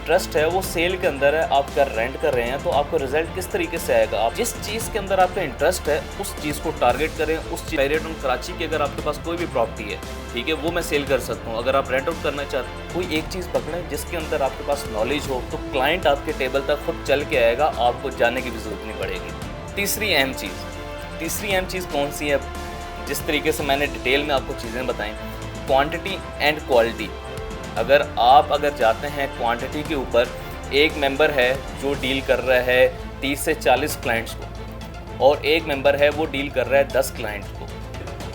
Interest है वो cell के अंदर है, आप कर रेंट कर रहे हैं, तो आपको रिजल्ट किस तरीके से आएगा। आप जिस चीज़ के अंदर आपका इंटरेस्ट है उस चीज़ को टारगेट करें। उस पेरियड ऑन कराची की अगर आपके पास कोई भी प्रॉपर्टी है, ठीक है, वो मैं सेल कर सकता हूँ। अगर आप रेंट आउट करना चाहते हैं, कोई एक चीज़ पकड़ें जिसके अंदर आपके पास नॉलेज हो, तो क्लाइंट आपके टेबल तक खुद चल के आएगा, आपको जाने की भी जरूरत नहीं पड़ेगी। तीसरी अहम चीज़ कौन सी है, जिस तरीके से मैंने डिटेल में आपको चीज़ें बताई, क्वांटिटी एंड क्वालिटी। अगर जाते हैं क्वांटिटी के ऊपर, एक मेंबर है जो डील कर रहा है 30 से 40 क्लाइंट्स को, और एक मेंबर है वो डील कर रहा है 10 क्लाइंट्स को,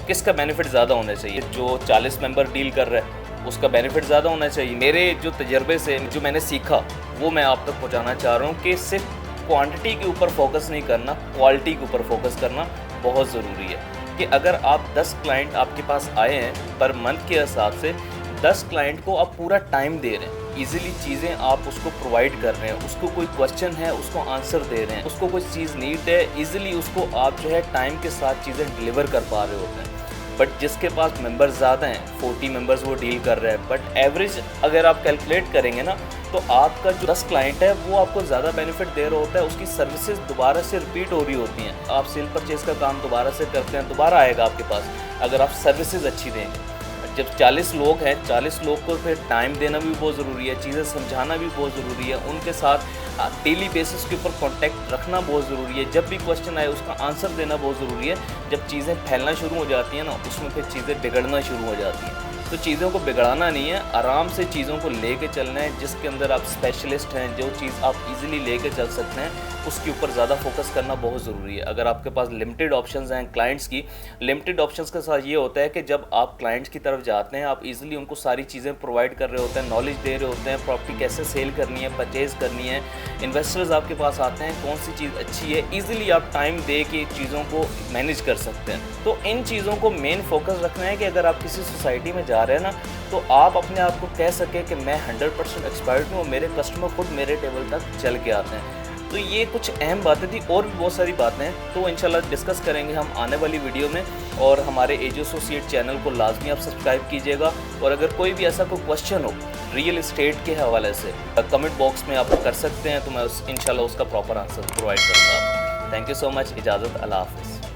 किसका बेनिफिट ज़्यादा होना चाहिए? जो 40 मेंबर डील कर रहा है उसका बेनिफिट ज़्यादा होना चाहिए। मेरे जो तजर्बे से जो मैंने सीखा वो मैं आप तक पहुँचाना चाह रहा हूँ कि सिर्फ क्वांटिटी के ऊपर फोकस नहीं करना, क्वालिटी के ऊपर फोकस करना बहुत ज़रूरी है। कि अगर आप 10 क्लाइंट आपके पास आए हैं पर मंथ के हिसाब से, 10 क्लाइंट को आप पूरा टाइम दे रहे हैं, इजीली चीज़ें आप उसको प्रोवाइड कर रहे हैं, उसको कोई क्वेश्चन है उसको आंसर दे रहे हैं, उसको कोई चीज़ नीड है, इजीली उसको आप जो है टाइम के साथ चीज़ें डिलीवर कर पा रहे होते हैं। बट जिसके पास मेंबर्स ज़्यादा हैं, 40 मेंबर्स वो डील कर रहे हैं, बट एवरेज अगर आप कैलकुलेट करेंगे ना, तो आपका जो 10 क्लाइंट है वो आपको ज़्यादा बेनिफिट दे रहा होता है, उसकी सर्विसेज दोबारा से रिपीट हो रही होती हैं। आप सेल परचेज़ का काम दोबारा से करते हैं, दोबारा आएगा आपके पास अगर आप सर्विसेज अच्छी देंगे। जब 40 लोग हैं, 40 लोग को फिर टाइम देना भी बहुत ज़रूरी है, चीज़ें समझाना भी बहुत ज़रूरी है, उनके साथ डेली बेसिस के ऊपर कांटेक्ट रखना बहुत ज़रूरी है। जब भी क्वेश्चन आए उसका आंसर देना बहुत ज़रूरी है। जब चीज़ें फैलना शुरू हो जाती हैं ना, उसमें फिर चीज़ें बिगड़ना शुरू हो जाती हैं। तो चीज़ों को बिगड़ाना नहीं है, आराम से चीज़ों को लेके चलना है। जिसके अंदर आप स्पेशलिस्ट हैं, जो चीज़ आप इजीली लेके चल सकते हैं, उसके ऊपर ज़्यादा फोकस करना बहुत ज़रूरी है। अगर आपके पास लिमिटेड ऑप्शंस हैं क्लाइंट्स की, लिमिटेड ऑप्शंस के साथ ये होता है कि जब आप क्लाइंट्स की तरफ जाते हैं, आप इजीली उनको सारी चीज़ें प्रोवाइड कर रहे होते हैं, नॉलेज दे रहे होते हैं, प्रॉपर्टी कैसे सेल करनी है, परचेज़ करनी है, इन्वेस्टर्स आपके पास आते हैं, कौन सी चीज़ अच्छी है, ईजिली आप टाइम दे के चीज़ों को मैनेज कर सकते हैं। तो इन चीज़ों को मेन फोकस रखना है कि अगर आप किसी सोसाइटी में जा रहे हैं ना, तो आप अपने आप को कह सकें कि मैं 100% एक्सपर्ट हूँ और मेरे कस्टमर खुद मेरे टेबल तक चल के आते हैं। तो ये कुछ अहम बातें थी, और भी बहुत सारी बातें हैं, तो इंशाल्लाह डिस्कस करेंगे हम आने वाली वीडियो में। और हमारे एज एसोसिएट चैनल को लाजमी आप सब्सक्राइब कीजिएगा। और अगर कोई भी ऐसा कोई क्वेश्चन हो रियल एस्टेट के हवाले से, कमेंट बॉक्स में आप कर सकते हैं, तो मैं इंशाल्लाह उसका प्रॉपर आंसर प्रोवाइड करूँगा। थैंक यू सो मच, इजाज़त, अल्लाह हाफ़िज़।